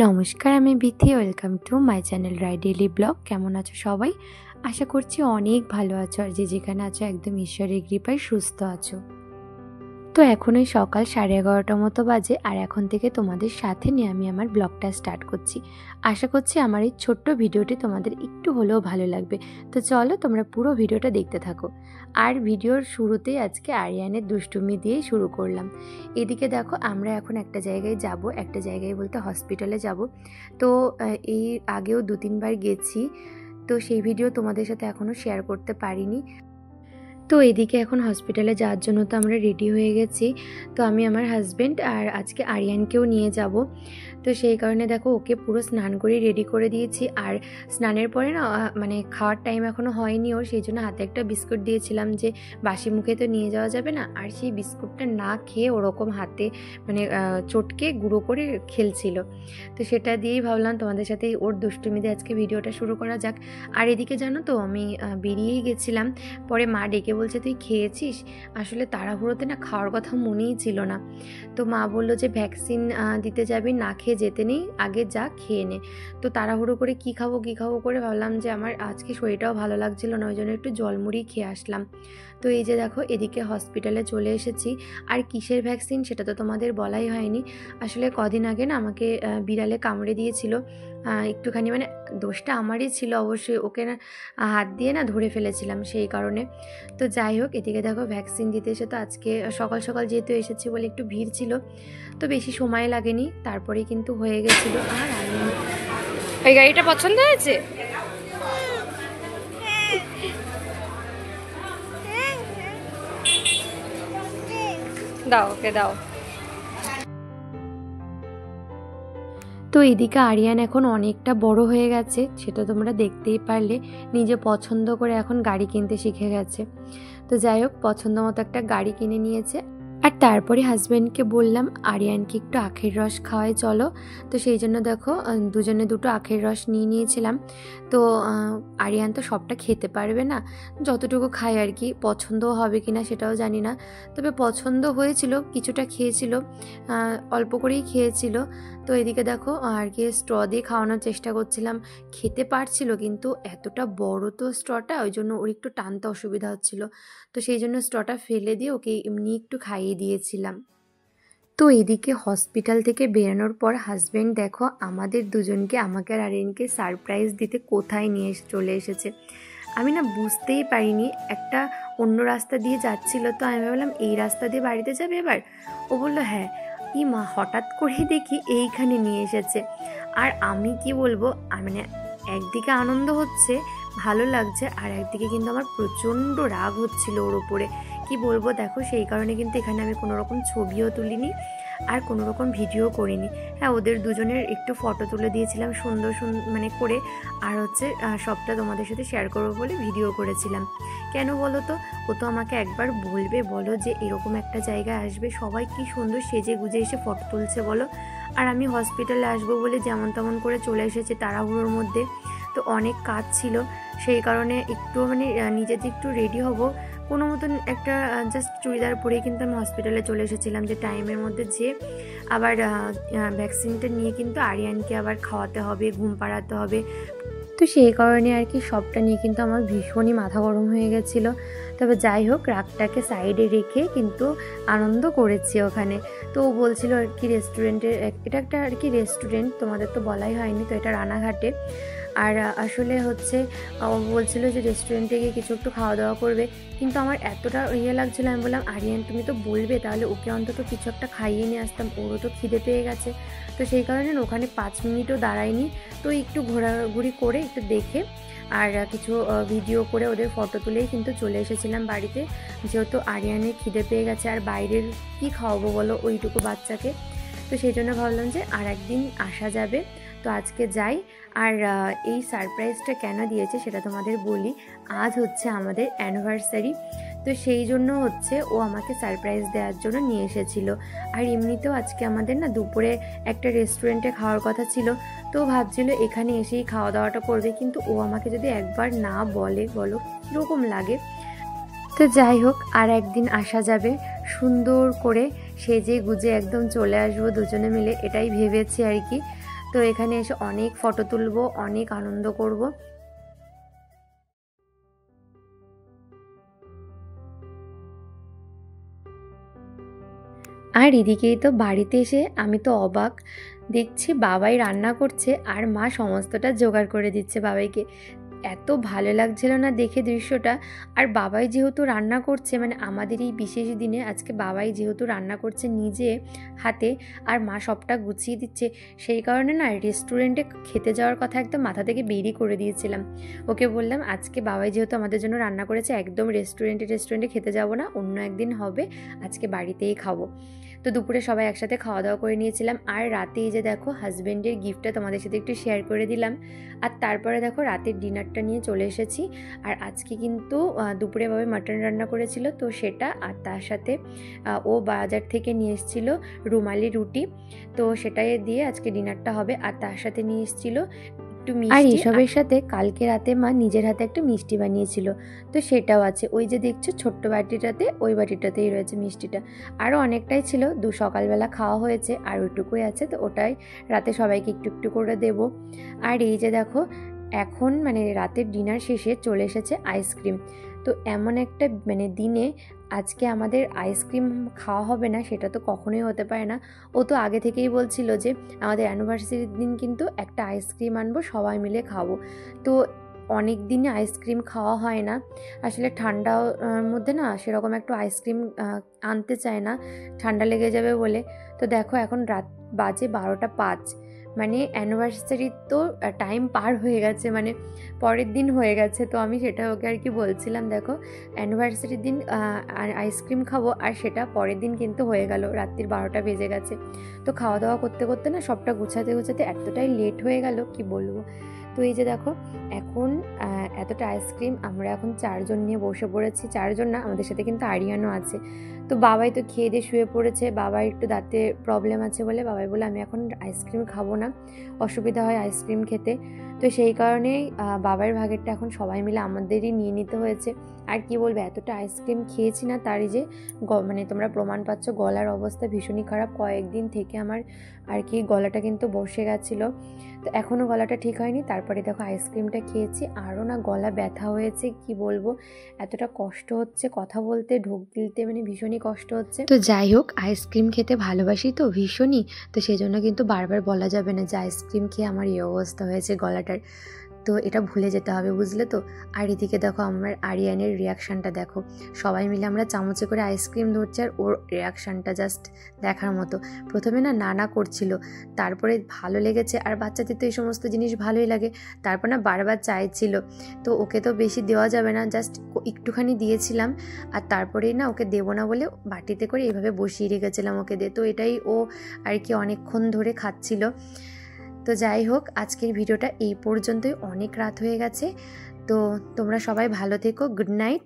নমস্কার, আমি Bithi. Welcome to my channel Rai daily blog. কেমন আছো সবাই? আশা করছি অনেক ভালো আছো, আর যে যেখানে আছো একদম ঈশ্বরের কৃপায় সুস্থ আছো। তো এখন ওই সকাল 11:30 মতো বাজে, আর এখন থেকে তোমাদের সাথে নিয়ে আমি আমার ব্লগটা স্টার্ট করছি। আশা করছি আমার এই ছোট্ট ভিডিওটি তোমাদের একটু হলেও ভালো লাগবে। তো চলো তোমরা পুরো ভিডিওটা দেখতে থাকো। আর ভিডিওর শুরুতেই আজকে আরিয়ানের দুষ্টুমি দিয়েই শুরু করলাম। এদিকে দেখো, আমরা এখন একটা জায়গায় যাব, একটা জায়গায় বলতে হসপিটালে যাব। তো এই আগেও 2-3 বার গেছি, তো সেই ভিডিও তোমাদের সাথে এখনও শেয়ার করতে পারিনি। তো এদিকে এখন হসপিটালে যাওয়ার জন্য তো আমরা রেডি হয়ে গেছি। তো আমি, আমার হাজব্যান্ড আর আজকে আরিয়ানকেও নিয়ে যাব। তো সেই কারণে দেখো, ওকে পুরো স্নান করে রেডি করে দিয়েছি। আর স্নানের পরে না মানে খাওয়ার টাইম এখনও হয়নি ওর, সেই জন্য হাতে একটা বিস্কুট দিয়েছিলাম যে বাসি মুখে তো নিয়ে যাওয়া যাবে না। আর সেই বিস্কুটটা না খেয়ে ওরকম হাতে মানে চটকে গুঁড়ো করে খেলছিল। তো সেটা দিয়েই ভাবলাম তোমাদের সাথে ওর দুষ্টুমি দিয়ে আজকে ভিডিওটা শুরু করা যাক। আর এদিকে জানো তো, আমি বেরিয়েই গেছিলাম, পরে মা ডেকে বলছে তুই খেয়েছিস? আসলে তাড়াহুড়োতে না খাওয়ার কথা মনেই ছিল না। তো মা বললো যে ভ্যাকসিন দিতে যাবি, না খেয়ে যেতে নেই, আগে যা খেয়ে নে। তো তাড়াহুড়ো করে কী খাবো করে ভাবলাম যে আমার আজকে শরীরটাও ভালো লাগছিল না, ওই জন্য একটু জলমুড়ি খেয়ে আসলাম। তো এই যে দেখো, এদিকে হসপিটালে চলে এসেছি। আর কিসের ভ্যাকসিন সেটা তো তোমাদের বলাই হয়নি। আসলে কদিন আগে না আমাকে বিড়ালে কামড়ে দিয়েছিল, একটুখানি মানে দোষটা আমারই ছিল অবশ্যই, ওকে না হাত দিয়ে না ধরে ফেলেছিলাম সেই কারণে। তো যাই হোক, এদিকে দেখো ভ্যাকসিন দিতে এসে, তো আজকে সকাল সকাল যেহেতু এসেছি বলে একটু ভিড় ছিল, তো বেশি সময় লাগেনি, তারপরেই কিন্তু হয়ে গেছিলো। আর আমি, এই গাড়িটা পছন্দ হয়েছে? দাও, ওকে দাও। তো এদিকে আরিয়ান এখন অনেকটা বড় হয়ে গেছে, সেটা তোমরা দেখতেই পারলে। নিজে পছন্দ করে এখন গাড়ি কিনতে শিখে গেছে। তো যাই হোক, পছন্দ মতো একটা গাড়ি কিনে নিয়েছে। আর তারপরে হাজব্যান্ডকে বললাম আরিয়ানকে একটু আখের রস খাওয়াই চলো। তো সেই জন্য দেখো, দুজনে দুটো আখের রস নিয়ে নিয়েছিলাম। তো আরিয়ান তো সবটা খেতে পারবে না, যতটুকু খায় আর কি, পছন্দও হবে কিনা সেটাও জানি না। তবে পছন্দ হয়েছিল, কিছুটা খেয়েছিল, অল্প করেই খেয়েছিল। তো এদিকে দেখো আর কি স্ট্র দিয়ে খাওয়ানোর চেষ্টা করছিলাম, খেতে পারছিল, কিন্তু এতটা বড় তো স্ট্রটা, ওই জন্য ওর একটু টানতে অসুবিধা হচ্ছিল। তো সেই জন্য স্ট্রটা ফেলে দিয়ে ওকে এমনি একটু খাইয়ে দিয়েছিলাম। তো এদিকে হসপিটাল থেকে বেরোনোর পর হাজব্যান্ড দেখো আমাদের দুজনকে, আমাকে আর আরিয়ানকে সারপ্রাইজ দিতে কোথায় নিয়ে চলে এসেছে। আমি না বুঝতেই পারিনি, একটা অন্য রাস্তা দিয়ে যাচ্ছিল, তো আমি ভাবলাম এই রাস্তা দিয়ে বাড়িতে যাবে এবার। ও বললো হ্যাঁ। মা, হঠাৎ করে দেখি এইখানে নিয়ে এসেছে। আর আমি কি বলবো, মানে একদিকে আনন্দ হচ্ছে, ভালো লাগছে, আর একদিকে কিন্তু আমার প্রচণ্ড রাগ হচ্ছিল ওর ওপরে। কি বলবো দেখো, সেই কারণে কিন্তু এখানে আমি কোনো রকম ছবিও তুলিনি আর কোনো রকম ভিডিও করিনি। হ্যাঁ, ওদের দুজনের একটু ফটো তুলে দিয়েছিলাম সুন্দর মানে করে, আর হচ্ছে সবটা তোমাদের সাথে শেয়ার করবো বলে ভিডিও করেছিলাম। কেন বলো তো, ও তো আমাকে একবার বলবে বলো যে এরকম একটা জায়গায় আসবে, সবাই কি সুন্দর সেজে গুজে এসে ফটো তুলছে বলো। আর আমি হসপিটালে আসবো বলে যেমন তেমন করে চলে এসেছি তাড়াহুড়োর মধ্যে। তো অনেক কাজ ছিল, সেই কারণে একটু মানে নিজেতে একটু রেডি হব কোনো মতন একটা জাস্ট চুড়িদার পরেই কিন্তু আমি হসপিটালে চলে এসেছিলাম, যে টাইমের মধ্যে যে আবার ভ্যাকসিনটা নিয়ে কিন্তু আরিয়ানকে আবার খাওয়াতে হবে, ঘুম পাড়াতে হবে। তো সেই কারণে আর কি সবটা নিয়ে কিন্তু আমার ভীষণই মাথা গরম হয়ে গেছিলো। তবে যাই হোক, রাগটাকে সাইডে রেখে কিন্তু আনন্দ করেছি ওখানে। তো ও বলছিল আর কি রেস্টুরেন্টের, এটা একটা আর কি রেস্টুরেন্ট, তোমাদের তো বলাই হয়নি, তো এটা রানাঘাটে। আর আসলে হচ্ছে ও বলছিল যে রেস্টুরেন্টে গিয়ে কিছু একটু খাওয়া দাওয়া করবে, কিন্তু আমার এতটা লাগছিলো, আমি বললাম আরিয়ান তুমি তো বলবে, তাহলে ওকে অন্তত কিছু একটা খাইয়ে নিয়ে আসতাম, ওরও তো খিদে পেয়ে গেছে। তো সেই কারণে ওখানে 5 মিনিটও দাঁড়ায়নি, তো একটু ঘোরাঘুরি করে একটু দেখে আর কিছু ভিডিও করে ওদের ফটো তুলেই কিন্তু চলে এসেছিলাম বাড়িতে, যেহেতু আরিয়ানের খিদে পেয়ে গেছে, আর বাইরের কি খাওয়াবো বলো ওইটুকু বাচ্চাকে। তো সেই জন্য ভাবলাম যে আর একদিন আসা যাবে, তো আজকে যাই। আর এই সারপ্রাইজটা কেন দিয়েছে সেটা তোমাদের বলি। আজ হচ্ছে আমাদের অ্যানিভার্সারি, তো সেই জন্য হচ্ছে ও আমাকে সারপ্রাইজ দেওয়ার জন্য নিয়ে এসেছিল। আর এমনিতেও আজকে আমাদের না দুপুরে একটা রেস্টুরেন্টে খাওয়ার কথা ছিল, তো ভাবছিল এখানে এসেই খাওয়া দাওয়াটা করবে, কিন্তু ও আমাকে যদি একবার না বলে বলো কীরকম লাগে। তো যাই হোক, আর একদিন আসা যাবে, সুন্দর করে সেজে গুজে একদম চলে আসবো দুজনে মিলে, এটাই ভেবেছি আর কি। তো এখানে এসে অনেক ফটো তুলবো, অনেক আনন্দ করব। আর এদিকেই তো বাড়িতে এসে আমি তো অবাক, দেখছি বাবাই রান্না করছে আর মা সমস্তটা জোগাড় করে দিচ্ছে বাবাইকে। এত ভালো লাগছিল না দেখে দৃশ্যটা। আর বাবাই যেহেতু রান্না করছে, মানে আমাদের এই বিশেষ দিনে আজকে বাবাই যেহেতু রান্না করছে নিজে হাতে, আর মা সবটা গুছিয়ে দিচ্ছে, সেই কারণে না রেস্টুরেন্টে খেতে যাওয়ার কথা একদম মাথা থেকে বেরিয়ে করে দিয়েছিলাম। ওকে বললাম আজকে বাবাই যেহেতু আমাদের জন্য রান্না করেছে, একদম রেস্টুরেন্টে খেতে যাব না, অন্য একদিন হবে, আজকে বাড়িতেই খাবো। তো দুপুরে সবাই একসাথে খাওয়া দাওয়া করে নিয়েছিলাম। আর রাতে এই যে দেখো হাজব্যান্ডের গিফটটা তোমাদের সাথে একটু শেয়ার করে দিলাম। আর তারপরে দেখো রাতের ডিনারটা নিয়ে চলে এসেছি। আর আজকে কিন্তু দুপুরে বাবা মাটন রান্না করেছিল, তো সেটা, আর তার সাথে ও বাজার থেকে নিয়ে এসেছিল রুমালি রুটি, তো সেটাই দিয়ে আজকে ডিনারটা হবে। আর তার সাথে নিয়ে এসেছিল একটু মিষ্টি। আর এসবের সাথে কালকে রাতে মা নিজের হাতে একটা মিষ্টি বানিয়েছিল, তো সেটাও আছে। ওই যে দেখছো ছোট্ট বাটিটাতে, ওই বাটিটাতেই রয়েছে মিষ্টিটা। আরও অনেকটাই ছিল, সকালবেলা খাওয়া হয়েছে আর ওইটুকুই আছে, তো ওটাই রাতে সবাইকে একটু একটু করে দেব। আর এই যে দেখো এখন মানে রাতের ডিনার শেষে চলে এসেছে আইসক্রিম। তো এমন একটা মানে দিনে আজকে আমাদের আইসক্রিম খাওয়া হবে না সেটা তো কখনোই হতে পারে না। ও তো আগে থেকেই বলছিল যে আমাদের অ্যানিভার্সারির দিন কিন্তু একটা আইসক্রিম আনবো, সবাই মিলে খাবো। তো অনেক দিনে আইসক্রিম খাওয়া হয় না আসলে, ঠান্ডার মধ্যে না সেরকম একটু আইসক্রিম আনতে চায় না, ঠান্ডা লেগে যাবে বলে। তো দেখো এখন রাত বাজে 12টা 5, মানে অ্যানিভার্সারির তো টাইম পার হয়ে গেছে, মানে পরের দিন হয়ে গেছে। তো আমি সেটা ওকে আর কি বলছিলাম, দেখো অ্যানিভার্সারির দিন আইসক্রিম খাবো, আর সেটা পরের দিন কিন্তু হয়ে গেল, রাত্রির 12টা বেজে গেছে। তো খাওয়া দাওয়া করতে করতে না সবটা গুছাতে এতটাই লেট হয়ে গেল কি বলবো। তো এই যে দেখো এখন এতটা আইসক্রিম আমরা এখন 4জন নিয়ে বসে পড়েছি, 4জন না, আমাদের সাথে কিন্তু আরিয়ানও আছে। তো বাবাই তো খেয়ে দিয়ে শুয়ে পড়েছে, বাবার একটু দাঁতে প্রবলেম আছে বলে বাবাই বলে আমি এখন আইসক্রিম খাবো না, অসুবিধা হয় আইসক্রিম খেতে। তো সেই কারণেই বাবার ভাগেরটা এখন সবাই মিলে আমাদেরই নিয়ে নিতে হয়েছে। আর কি বলবো, এতটা আইসক্রিম খেয়েছি না, তারই যে মানে তোমরা প্রমাণ পাচ্ছ গলার অবস্থা ভীষণই খারাপ, কয়েকদিন থেকে আমার আর কি গলাটা কিন্তু বসে গেছিলো। তো এখনও গলাটা ঠিক হয়নি, তারপরে দেখো আইসক্রিমটা খেয়েছি, আরও না গলা ব্যথা হয়েছে, কি বলবো এতটা কষ্ট হচ্ছে কথা বলতে, ঢোক গিলতে, মানে ভীষণই কষ্ট হচ্ছে। তো যাই হোক, আইসক্রিম খেতে ভালোবাসি তো ভীষণই, তো সেই জন্য কিন্তু বারবার বলা যাবে না যে আইসক্রিম খেয়ে আমার এই অবস্থা হয়েছে গলাটার, তো এটা ভুলে যেতে হবে, বুঝলে তো। আর এদিকে দেখো আমার আরিয়ানের রিয়াকশানটা দেখো, সবাই মিলে আমরা চামচে করে আইসক্রিম ধরছি, আর ওর রিয়াকশানটা জাস্ট দেখার মতো। প্রথমে না নানা করছিল, তারপরে ভালো লেগেছে, আর বাচ্চাদের তো এই সমস্ত জিনিস ভালোই লাগে, তারপর না বারবার চাইছিল। তো ওকে তো বেশি দেওয়া যাবে না, জাস্ট একটুখানি দিয়েছিলাম, আর তারপরেই না ওকে দেবো না বলে বাটিতে করে এইভাবে বসিয়ে রেখেছিলাম ওকে দিয়ে। তো এটাই ও আর কি অনেকক্ষণ ধরে খাচ্ছিল। তো যাই হোক, আজকের ভিডিওটা এই পর্যন্তই, অনেক রাত হয়ে গেছে। তো তোমরা সবাই ভালো থেকো, গুড নাইট।